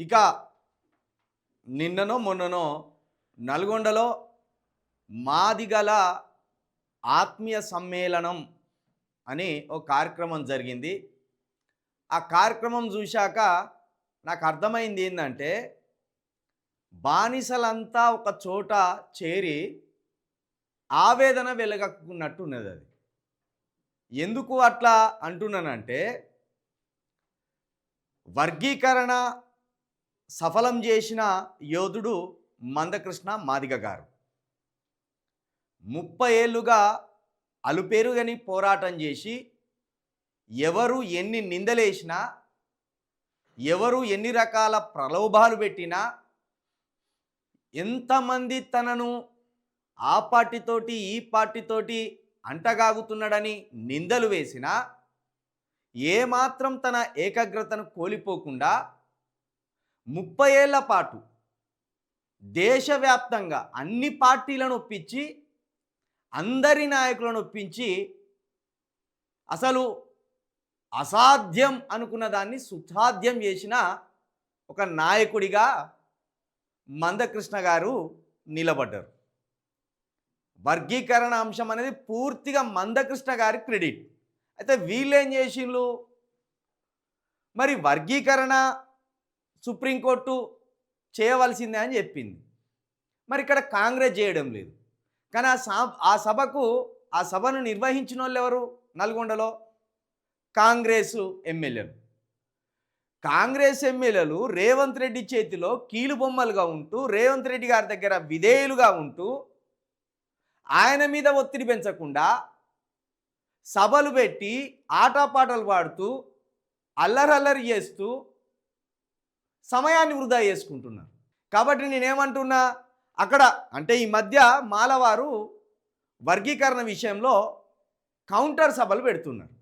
ఇక నిన్ననో మొన్ననో నల్గొండలో మాదిగల ఆత్మీయ సమ్మేళనం అని ఒక కార్యక్రమం జరిగింది. ఆ కార్యక్రమం చూశాక నాకు అర్థమైంది ఏందంటే, బానిసలంతా ఒక చోట చేరి ఆవేదన వెలగక్కున్నట్టున్నదది. ఎందుకు అట్లా అంటున్నానంటే, వర్గీకరణ సఫలం చేసిన యోధుడు మందకృష్ణ మాదిగ గారు. 30 ఏళ్లుగా అలుపెరుగని పోరాటం చేసి, ఎవరు ఎన్ని నిందలేసినా, ఎవరు ఎన్ని రకాల ప్రలోభాలు పెట్టినా, ఎంతమంది తనను ఆ పార్టీతోటి ఈ పార్టీతోటి అంటగాగుతున్నాడని నిందలు వేసినా, ఏమాత్రం తన ఏకాగ్రతను కోల్పోకుండా 30 ఏళ్ల పాటు దేశవ్యాప్తంగా అన్ని పార్టీలను ఒప్పించి, అందరి నాయకులను ఒప్పించి, అసలు అసాధ్యం అనుకున్న దాన్ని సుసాధ్యం చేసిన ఒక నాయకుడిగా మందకృష్ణ గారు నిలబడ్డారు. వర్గీకరణ అంశం అనేది పూర్తిగా మందకృష్ణ గారి క్రెడిట్. అయితే వీళ్ళేం చేసిండ్రు? మరి వర్గీకరణ సుప్రీంకోర్టు చేయవలసిందే అని చెప్పింది. మరి ఇక్కడ కాంగ్రెస్ చేయడం లేదు. కానీ ఆ సభను నిర్వహించిన వాళ్ళు ఎవరు? నల్గొండలో కాంగ్రెస్ ఎమ్మెల్యేలు. కాంగ్రెస్ ఎమ్మెల్యేలు రేవంత్ రెడ్డి చేతిలో కీలుబొమ్మలుగా ఉంటూ, రేవంత్ రెడ్డి గారి దగ్గర విధేయులుగా ఉంటూ, ఆయన మీద ఒత్తిడి పెంచకుండా సభలు పెట్టి ఆటపాటలు పాడుతూ అల్లరల్లరి చేస్తూ సమయాన్ని వృధా చేసుకుంటున్నారు. కాబట్టి నేనేమంటున్నా, అక్కడ అంటే ఈ మధ్య మాలవారు వర్గీకరణ విషయంలో కౌంటర్ సభలు పెడుతున్నారు.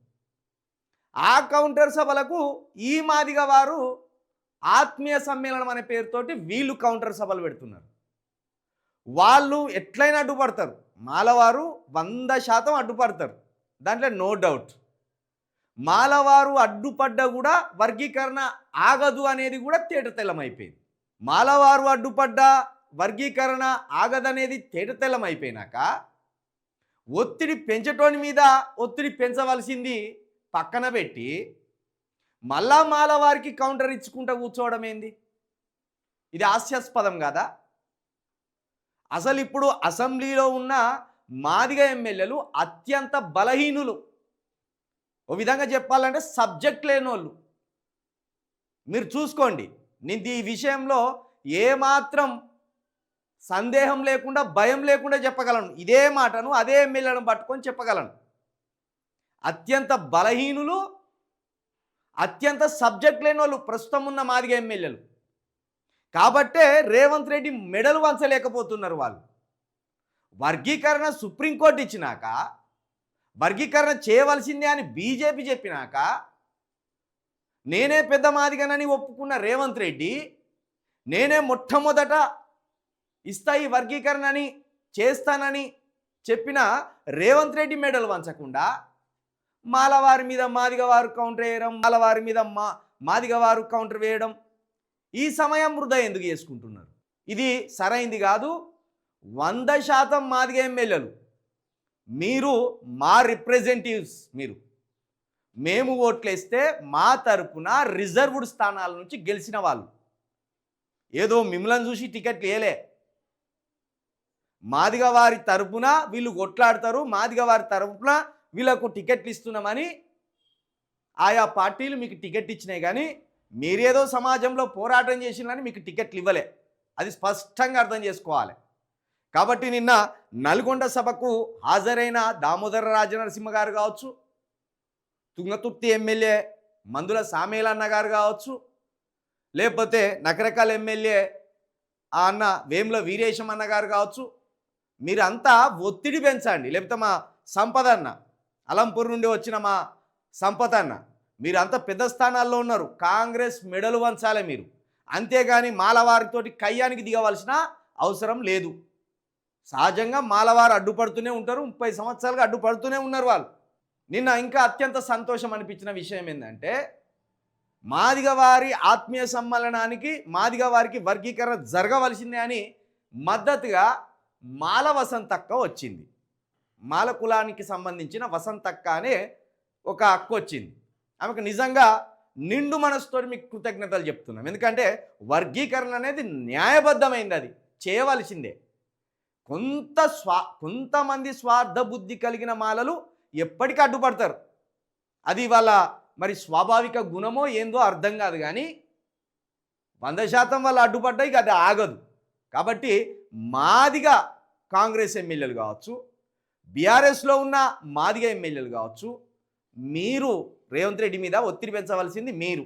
ఆ కౌంటర్ సభలకు ఈ మాదిగ వారు ఆత్మీయ సమ్మేళనం అనే పేరుతోటి వీళ్ళు కౌంటర్ సభలు పెడుతున్నారు. వాళ్ళు ఎట్లయినా అడ్డుపడతారు. మాలవారు 100% అడ్డుపడతారు, దాంట్లో నో డౌట్. మాలవారు అడ్డుపడ్డా కూడా వర్గీకరణ ఆగదు అనేది కూడా తేటతెల్లమైపోయింది. మాలవారు అడ్డుపడ్డా వర్గీకరణ ఆగదనేది తేటతెల్లమైపోయినాక, ఒత్తిడి పెంచటోని మీద ఒత్తిడి పెంచవలసింది పక్కన పెట్టి మళ్ళా మాలవారికి కౌంటర్ ఇచ్చుకుంటూ కూర్చోవడం ఏంది? ఇది హాస్యాస్పదం కదా. అసలు ఇప్పుడు అసెంబ్లీలో ఉన్న మాదిగ ఎమ్మెల్యేలు అత్యంత బలహీనులు. ఓ విధంగా చెప్పాలంటే సబ్జెక్ట్ లేనోళ్ళు. మీరు చూసుకోండి, నేను ఈ విషయంలో ఏమాత్రం సందేహం లేకుండా, భయం లేకుండా చెప్పగలను. ఇదే మాటను అదే ఎమ్మెల్యేలను పట్టుకొని చెప్పగలను. అత్యంత బలహీనులు, అత్యంత సబ్జెక్ట్ లేనోళ్ళు ప్రస్తుతం ఉన్న మాదిగ ఎమ్మెల్యేలు. కాబట్టే రేవంత్ రెడ్డి మెడలు వంచలేకపోతున్నారు వాళ్ళు. వర్గీకరణ సుప్రీంకోర్టు ఇచ్చినాక, వర్గీకరణ చేయవలసిందే అని బీజేపీ చెప్పినాక, నేనే పెద్ద మాదిగనని ఒప్పుకున్న రేవంత్ రెడ్డి, నేనే మొట్టమొదట ఇస్తా ఈ వర్గీకరణని చేస్తానని చెప్పిన రేవంత్ రెడ్డి మెడలు వంచకుండా మాలవారి మీద మాదిగ వారు కౌంటర్ వేయడం, మాలవారి మీద మాదిగ వారు కౌంటర్ వేయడం, ఈ సమయం వృధా ఎందుకు చేసుకుంటున్నారు? ఇది సరైంది కాదు. 100% మాదిగ ఎమ్మెల్యేలు మీరు మా రిప్రజెంటేటివ్స్, మేము ఓట్లేస్తే మా తరపున రిజర్వ్డ్ స్థానాల నుంచి గెలిచిన వాళ్ళు. ఏదో మిమ్మల్ని చూసి టికెట్లు వేయలే. మాదిగ వారి తరపున వీళ్ళు కొట్లాడతారు, మాదిగ వారి తరపున వీళ్ళకు టికెట్లు ఇస్తున్నామని ఆయా పార్టీలు మీకు టికెట్ ఇచ్చినాయి. కానీ మీరేదో సమాజంలో పోరాటం చేసినని మీకు టికెట్లు ఇవ్వలే. అది స్పష్టంగా అర్థం చేసుకోవాలి. కాబట్టి నిన్న నల్గొండ సభకు హాజరైన దామోదర రాజనరసింహ గారు కావచ్చు, తుంగతుర్తి ఎమ్మెల్యే మందుల సామేలన్న గారు కావచ్చు, లేకపోతే నకరకాల ఎమ్మెల్యే ఆ అన్న వేముల వీరేశం అన్న గారు కావచ్చు, మీరంతా ఒత్తిడి పెంచండి. లేకపోతే మా సంపద అన్న, అలంపూర్ నుండి వచ్చిన మా సంపద అన్న, మీరంతా పెద్ద స్థానాల్లో ఉన్నారు. కాంగ్రెస్ మెడలు వంచాలి మీరు. అంతేగాని మాలవారితోటి కయ్యానికి దిగవలసిన అవసరం లేదు. సహజంగా మాలవారు అడ్డుపడుతూనే ఉంటారు. 30 సంవత్సరాలుగా అడ్డుపడుతూనే ఉన్నారు వాళ్ళు. నిన్న ఇంకా అత్యంత సంతోషం అనిపించిన విషయం ఏంటంటే, మాదిగ వారి ఆత్మీయ సమ్మేళనానికి మాదిగ వారికి వర్గీకరణ జరగవలసిందే అని మద్దతుగా మాల వసంతక్క వచ్చింది. మాల కులానికి సంబంధించిన వసంతక్క అనే ఒక అక్క వచ్చింది. ఆమెకు నిజంగా నిండు మనసుతో మీకు కృతజ్ఞతలు చెప్తున్నాం. ఎందుకంటే వర్గీకరణ అనేది న్యాయబద్ధమైంది, అది చేయవలసిందే. కొంతమంది స్వార్థ బుద్ధి కలిగిన మాలలు ఎప్పటికీ అడ్డుపడతారు. అది వాళ్ళ మరి స్వాభావిక గుణమో ఏందో అర్థం కాదు, కానీ 100% వాళ్ళు అడ్డుపడ్డాయి, అది ఆగదు. కాబట్టి మాదిగా కాంగ్రెస్ ఎమ్మెల్యేలు కావచ్చు, బీఆర్ఎస్లో ఉన్న మాదిగా ఎమ్మెల్యేలు కావచ్చు, మీరు రేవంత్ రెడ్డి మీద ఒత్తిడి పెంచవలసింది మీరు.